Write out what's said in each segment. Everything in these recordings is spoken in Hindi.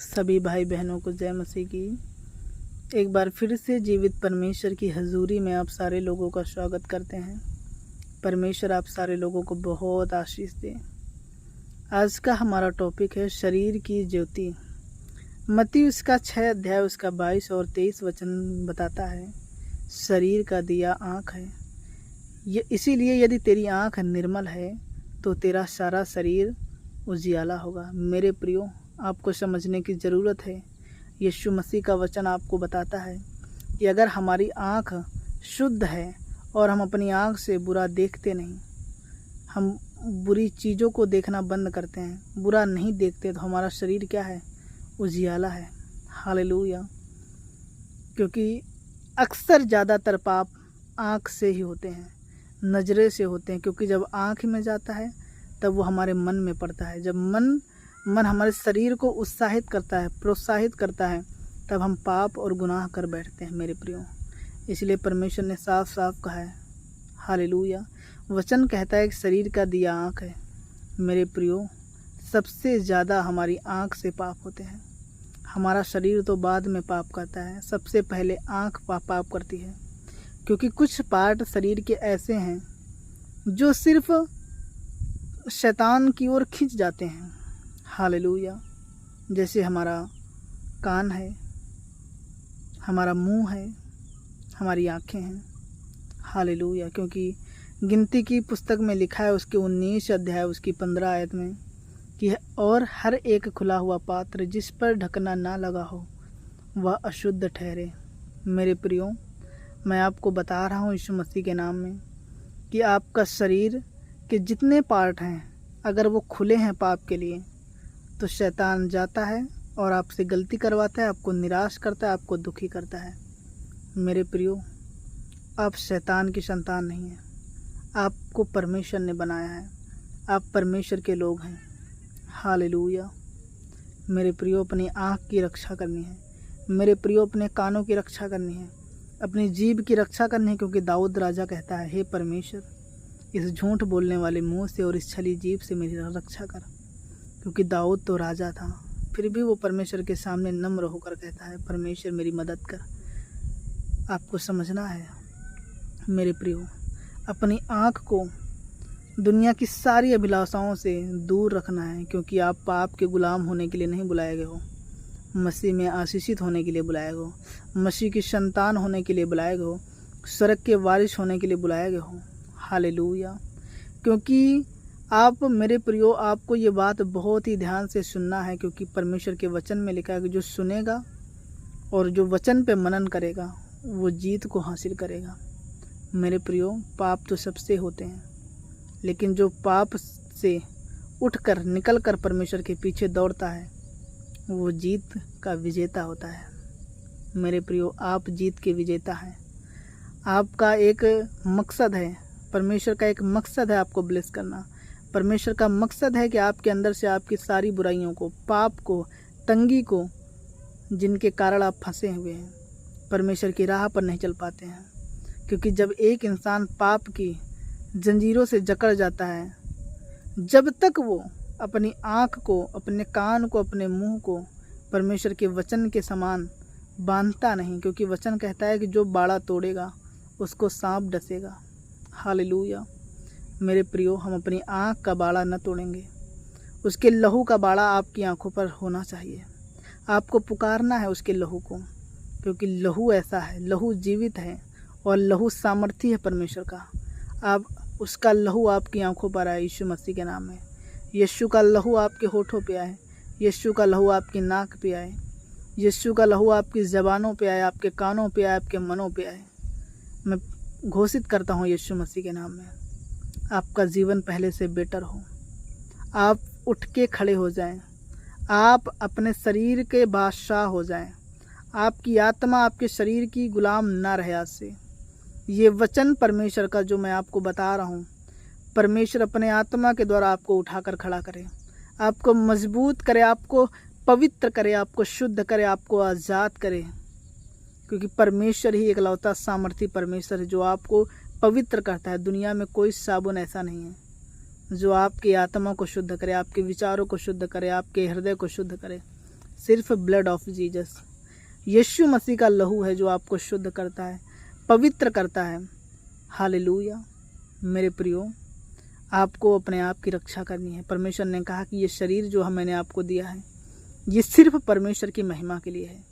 सभी भाई बहनों को जय मसीह की। एक बार फिर से जीवित परमेश्वर की हजूरी में आप सारे लोगों का स्वागत करते हैं। परमेश्वर आप सारे लोगों को बहुत आशीष दे। आज का हमारा टॉपिक है शरीर की ज्योति। मत्ती उसका 6 अध्याय उसका 22 और 23 वचन बताता है, शरीर का दिया आँख है। इसीलिए यदि तेरी आँख निर्मल है तो तेरा सारा शरीर उजियाला होगा। मेरे प्रियो, आपको समझने की ज़रूरत है। यीशु मसीह का वचन आपको बताता है कि अगर हमारी आँख शुद्ध है और हम अपनी आँख से बुरा देखते नहीं, हम बुरी चीज़ों को देखना बंद करते हैं, बुरा नहीं देखते, तो हमारा शरीर क्या है? उजियाला है। हालेलुया। क्योंकि अक्सर ज़्यादातर पाप आँख से ही होते हैं, नज़रे से होते हैं। क्योंकि जब आँख में जाता है तब वो हमारे मन में पड़ता है। जब मन हमारे शरीर को उत्साहित करता है, प्रोत्साहित करता है, तब हम पाप और गुनाह कर बैठते हैं मेरे प्रियो। इसलिए परमेश्वर ने साफ साफ कहा है, हालेलुया। वचन कहता है कि शरीर का दिया आँख है। मेरे प्रियो, सबसे ज़्यादा हमारी आँख से पाप होते हैं। हमारा शरीर तो बाद में पाप करता है, सबसे पहले आँख पाप करती है। क्योंकि कुछ पार्ट शरीर के ऐसे हैं जो सिर्फ शैतान की ओर खींच जाते हैं। हालेलुया। जैसे हमारा कान है, हमारा मुंह है, हमारी आँखें हैं। हालेलुया। क्योंकि गिनती की पुस्तक में लिखा है उसके 19 अध्याय उसकी 15 आयत में कि और हर एक खुला हुआ पात्र जिस पर ढकना ना लगा हो वह अशुद्ध ठहरे। मेरे प्रियो, मैं आपको बता रहा हूँ यीशु मसीह के नाम में कि आपका शरीर के जितने पार्ट हैं, अगर वो खुले हैं पाप के लिए, तो शैतान जाता है और आपसे गलती करवाता है, आपको निराश करता है, आपको दुखी करता है। मेरे प्रियो, आप शैतान की संतान नहीं हैं, आपको परमेश्वर ने बनाया है, आप परमेश्वर के लोग हैं। हालेलुया। मेरे प्रियो, अपनी आँख की रक्षा करनी है। मेरे प्रियो, अपने कानों की रक्षा करनी है, अपनी जीभ की रक्षा करनी है। क्योंकि दाऊद राजा कहता है, हे परमेश्वर, इस झूठ बोलने वाले मुंह से और इस छली जीभ से मेरी रक्षा कर। क्योंकि दाऊद तो राजा था, फिर भी वो परमेश्वर के सामने नम्र होकर कहता है, परमेश्वर मेरी मदद कर। आपको समझना है मेरे प्रियो, अपनी आँख को दुनिया की सारी अभिलाषाओं से दूर रखना है। क्योंकि आप पाप के गुलाम होने के लिए नहीं बुलाए गए हो, मसीह में आशीषित होने के लिए बुलाए गए हो, मसीह की संतान होने के लिए बुलाए गए हो, स्वर्ग के वारिस होने के लिए बुलाए गए हो। हालेलुया। क्योंकि आप मेरे प्रियो, आपको ये बात बहुत ही ध्यान से सुनना है। क्योंकि परमेश्वर के वचन में लिखा है कि जो सुनेगा और जो वचन पे मनन करेगा वो जीत को हासिल करेगा। मेरे प्रियो, पाप तो सबसे होते हैं, लेकिन जो पाप से उठकर निकल कर परमेश्वर के पीछे दौड़ता है वो जीत का विजेता होता है। मेरे प्रियो, आप जीत के विजेता हैं। आपका एक मकसद है, परमेश्वर का एक मकसद है आपको ब्लेस करना। परमेश्वर का मकसद है कि आपके अंदर से आपकी सारी बुराइयों को, पाप को, तंगी को, जिनके कारण आप फंसे हुए हैं, परमेश्वर की राह पर नहीं चल पाते हैं। क्योंकि जब एक इंसान पाप की जंजीरों से जकड़ जाता है, जब तक वो अपनी आँख को, अपने कान को, अपने मुंह को परमेश्वर के वचन के समान बांधता नहीं। क्योंकि वचन कहता है कि जो बाड़ा तोड़ेगा उसको सांप डसेगा। हालेलुया। मेरे प्रियो, हम अपनी आँख का बाड़ा न तोड़ेंगे, उसके लहू का बाड़ा आपकी आँखों पर होना चाहिए। आपको पुकारना है उसके लहू को। क्योंकि लहू ऐसा है, लहू जीवित है और लहू सामर्थी है परमेश्वर का। आप उसका लहू आपकी आँखों पर आए यीशु मसीह के नाम में। यीशु का लहू आपके होठों पे आए, यीशु का लहू आपकी नाक पे आए, यीशु का लहू आपकी ज़बानों पे आए, आपके कानों पे आए, आपके मनों पे आए। मैं घोषित करता हूँ यीशु मसीह के नाम में, आपका जीवन पहले से बेटर हो। आप उठ के खड़े हो जाएं, आप अपने शरीर के बादशाह हो जाएं, आपकी आत्मा आपके शरीर की गुलाम ना रहे। आज से ये वचन परमेश्वर का जो मैं आपको बता रहा हूँ, परमेश्वर अपने आत्मा के द्वारा आपको उठाकर खड़ा करे, आपको मजबूत करे, आपको पवित्र करे, आपको शुद्ध करे, आपको आज़ाद करे। क्योंकि परमेश्वर ही एकलौता सामर्थी परमेश्वर है जो आपको पवित्र करता है। दुनिया में कोई साबुन ऐसा नहीं है जो आपकी आत्मा को शुद्ध करे, आपके विचारों को शुद्ध करे, आपके हृदय को शुद्ध करे। सिर्फ ब्लड ऑफ जीसस, यीशु मसीह का लहू है जो आपको शुद्ध करता है, पवित्र करता है। हालेलुया। मेरे प्रियो, आपको अपने आप की रक्षा करनी है। परमेश्वर ने कहा कि ये शरीर जो मैंने आपको दिया है ये सिर्फ परमेश्वर की महिमा के लिए है।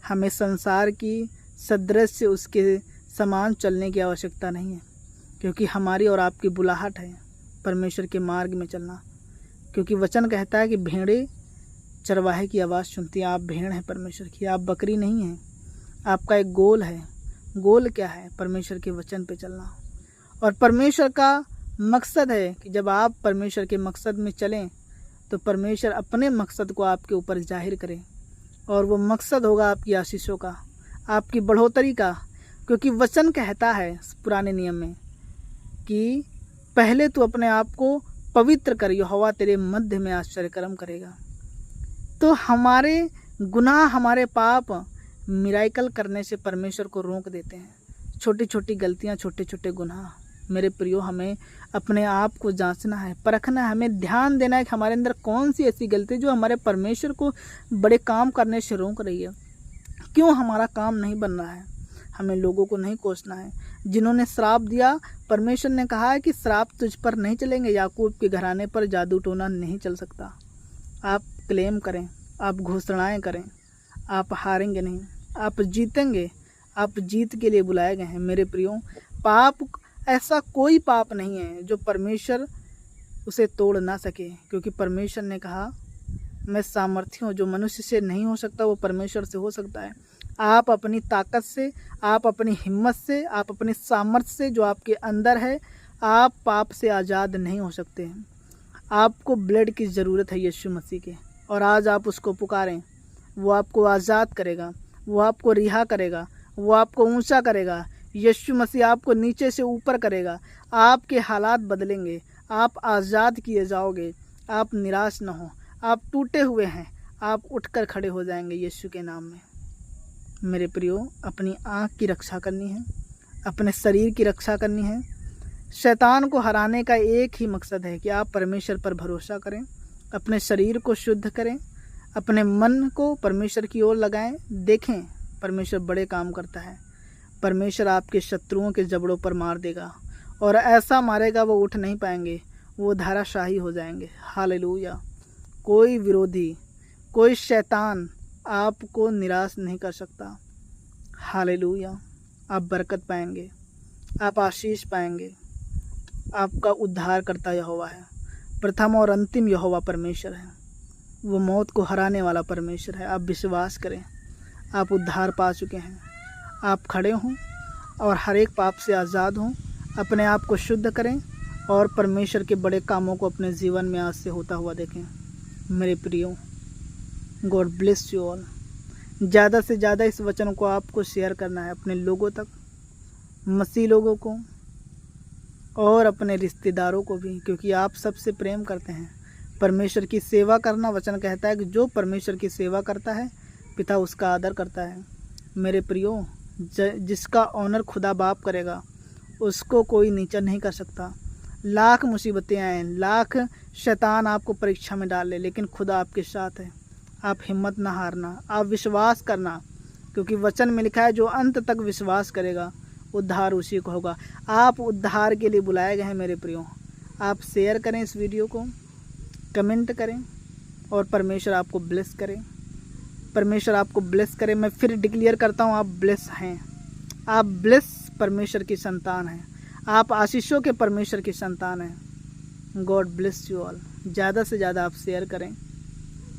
हमें संसार की सदृश उसके समान चलने की आवश्यकता नहीं है, क्योंकि हमारी और आपकी बुलाहट है परमेश्वर के मार्ग में चलना। क्योंकि वचन कहता है कि भेड़ें चरवाहे की आवाज़ सुनती हैं। आप भेड़ हैं परमेश्वर की, आप बकरी नहीं हैं। आपका एक गोल है। गोल क्या है? परमेश्वर के वचन पे चलना। और परमेश्वर का मकसद है कि जब आप परमेश्वर के मकसद में चलें तो परमेश्वर अपने मकसद को आपके ऊपर जाहिर करे, और वो मकसद होगा आपकी आशीषों का, आपकी बढ़ोतरी का। क्योंकि वचन कहता है पुराने नियम में कि पहले तू अपने आप को पवित्र कर, यहोवा तेरे मध्य में आश्चर्य कर्म करेगा। तो हमारे गुनाह, हमारे पाप मिराइकल करने से परमेश्वर को रोक देते हैं। छोटी छोटी गलतियां, छोटे छोटे गुनाह। मेरे प्रियो, हमें अपने आप को जांचना है, परखना है, हमें ध्यान देना है कि हमारे अंदर कौन सी ऐसी गलती जो हमारे परमेश्वर को बड़े काम करने से रोक रही है। क्यों हमारा काम नहीं बन रहा है? हमें लोगों को नहीं कोसना है। जिन्होंने श्राप दिया, परमेश्वर ने कहा है कि श्राप तुझ पर नहीं चलेंगे, याकूब के घराने पर जादू टोना नहीं चल सकता। आप क्लेम करें, आप घोषणाएं करें, आप हारेंगे नहीं, आप जीतेंगे। आप जीत के लिए बुलाए गए हैं। मेरे प्रियो, पाप, ऐसा कोई पाप नहीं है जो परमेश्वर उसे तोड़ ना सके, क्योंकि परमेश्वर ने कहा मैं सामर्थ्य हूँ। जो मनुष्य से नहीं हो सकता वो परमेश्वर से हो सकता है। आप अपनी ताकत से, आप अपनी हिम्मत से, आप अपनी सामर्थ्य से जो आपके अंदर है, आप पाप से आज़ाद नहीं हो सकते हैं। आपको ब्लड की ज़रूरत है यीशु मसीह के, और आज आप उसको पुकारें। वो आपको आज़ाद करेगा, वो आपको रिहा करेगा, वो आपको ऊंचा करेगा। यीशु मसीह आपको नीचे से ऊपर करेगा। आपके हालात बदलेंगे, आप आज़ाद किए जाओगे। आप निराश न हो। आप टूटे हुए हैं, आप उठकर खड़े हो जाएंगे यीशु के नाम में। मेरे प्रियो, अपनी आँख की रक्षा करनी है, अपने शरीर की रक्षा करनी है। शैतान को हराने का एक ही मकसद है कि आप परमेश्वर पर भरोसा करें, अपने शरीर को शुद्ध करें, अपने मन को परमेश्वर की ओर लगाएं। देखें, परमेश्वर बड़े काम करता है। परमेश्वर आपके शत्रुओं के जबड़ों पर मार देगा, और ऐसा मारेगा वो उठ नहीं पाएंगे, वो धाराशाही हो जाएंगे। हालेलुया। कोई विरोधी, कोई शैतान आपको निराश नहीं कर सकता। हालेलुया। आप बरकत पाएंगे, आप आशीष पाएंगे। आपका उद्धार करता यहोवा है। प्रथम और अंतिम यहोवा परमेश्वर है। वो मौत को हराने वाला परमेश्वर है। आप विश्वास करें, आप उद्धार पा चुके हैं। आप खड़े हों और हर एक पाप से आज़ाद हों। अपने आप को शुद्ध करें और परमेश्वर के बड़े कामों को अपने जीवन में आज से होता हुआ देखें। मेरे प्रियो, गॉड ब्लेस यू ऑल। ज़्यादा से ज़्यादा इस वचन को आपको शेयर करना है अपने लोगों तक, मसीह लोगों को और अपने रिश्तेदारों को भी, क्योंकि आप सबसे प्रेम करते हैं। परमेश्वर की सेवा करना, वचन कहता है कि जो परमेश्वर की सेवा करता है पिता उसका आदर करता है। मेरे प्रियो, जिसका ऑनर खुदा बाप करेगा उसको कोई नीचा नहीं कर सकता। लाख मुसीबतें आएँ, लाख शैतान आपको परीक्षा में डाल ले, लेकिन खुदा आपके साथ है। आप हिम्मत ना हारना, आप विश्वास करना, क्योंकि वचन में लिखा है जो अंत तक विश्वास करेगा उद्धार उसी को होगा। आप उद्धार के लिए बुलाए गए हैं मेरे प्रियो। आप शेयर करें इस वीडियो को, कमेंट करें, और परमेश्वर आपको ब्लेस करें। परमेश्वर आपको ब्लेस करे। मैं फिर डिक्लेयर करता हूँ, आप ब्लेस हैं। आप ब्लेस परमेश्वर की संतान हैं। आप आशीषों के परमेश्वर की संतान हैं। God bless you all. ज़्यादा से ज़्यादा आप शेयर करें,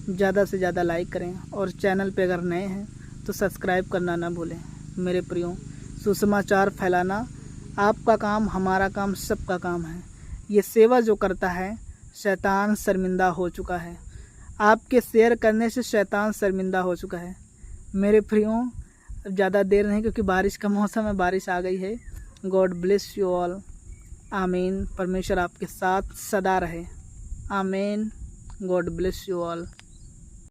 ज़्यादा से ज़्यादा लाइक करें, और चैनल पे अगर नए हैं तो सब्सक्राइब करना ना भूलें। मेरे प्रियो, सुसमाचार फैलाना आपका काम, हमारा काम, सबका काम है। ये सेवा जो करता है शैतान शर्मिंदा हो चुका है। आपके शेयर करने से शैतान शर्मिंदा हो चुका है। मेरे प्रियो, ज़्यादा देर नहीं, क्योंकि बारिश का मौसम है, बारिश आ गई है। God bless you all. आमीन। परमेश्वर आपके साथ सदा रहे। आमीन। God bless you all.